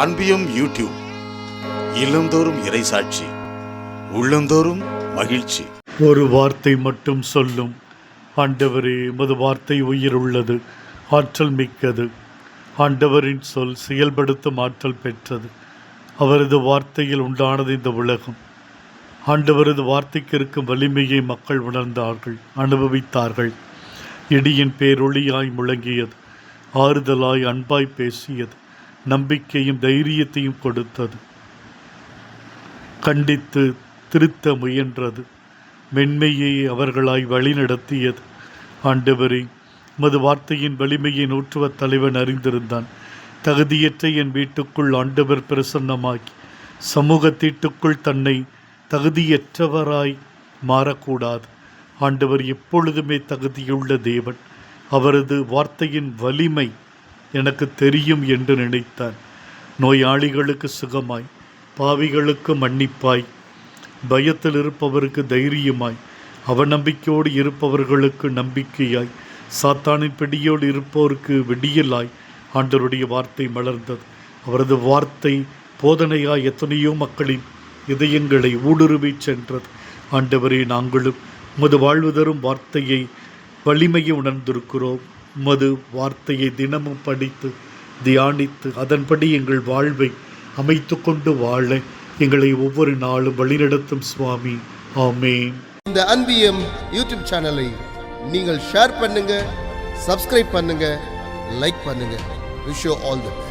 அன்பியம் YouTube இல்லந்தோறும் இறைசாட்சி, உள்ளந்தோறும் மகிழ்ச்சி. ஒரு வார்த்தை மட்டும் சொல்லும். ஆண்டவரே, உமது வார்த்தை உயிர் உள்ளது, ஆற்றல் மிக்கது. ஆண்டவரின் சொல் செயல்படுத்தும் ஆற்றல் பெற்றது. அவரது வார்த்தையில் உண்டானது இந்த உலகம். ஆண்டவரது வார்த்தைக்கு இருக்கும் வலிமையை மக்கள் உணர்ந்தார்கள், அனுபவித்தார்கள். இடியின் பேரொளியாய் முழங்கியது, ஆறுதலாய் அன்பாய் பேசியது, நம்பிக்கையும் தைரியத்தையும் கொடுத்தது. கண்டித்து திருத்த முயன்றது, மென்மையை அவர்களாய் வழிநடத்தியது. ஆண்டவரே, உமது வார்த்தையின் வலிமையை நூற்றுவ தலைவன் அறிந்திருந்தான். தகுதியற்ற என் வீட்டுக்குள் ஆண்டவர் பிரசன்னமாகி சமூகத்தீட்டுக்குள் தன்னை தகுதியற்றவராய் மாறக்கூடாது. ஆண்டவர் எப்பொழுதுமே தகுதியுள்ள தேவன். அவரது வார்த்தையின் வலிமை எனக்கு தெரியும் என்று நினைத்தான். நோயாளிகளுக்கு சுகமாய், பாவிகளுக்கு மன்னிப்பாய், பயத்தில் இருப்பவருக்கு தைரியமாய், அவநம்பிக்கையோடு இருப்பவர்களுக்கு நம்பிக்கையாய், சாத்தானின் பிடியோடு இருப்போருக்கு விடியலாய் ஆண்டவருடைய வார்த்தை மலர்ந்தது. அவரது வார்த்தை போதனையாய் எத்தனையோ மக்களின் இதயங்களை ஊடுருவி சென்றது. ஆண்டவரே, நாங்களும் உமது வாழ்வு தரும் வார்த்தையை வலிமையை உணர்ந்திருக்கிறோம். உமது வார்த்தையை தினமும் படித்து தியானித்து அதன்படி எங்கள் வாழ்வை அமைத்து கொண்டு வாழ எங்களை ஒவ்வொரு நாளும் வழிநடத்தும் சுவாமி. ஆமென். இந்த அன்பியம் யூடியூப் சேனலை நீங்கள் ஷேர் பண்ணுங்க, சப்ஸ்கிரைப் பண்ணுங்க, லைக் பண்ணுங்க. Wish you all the best.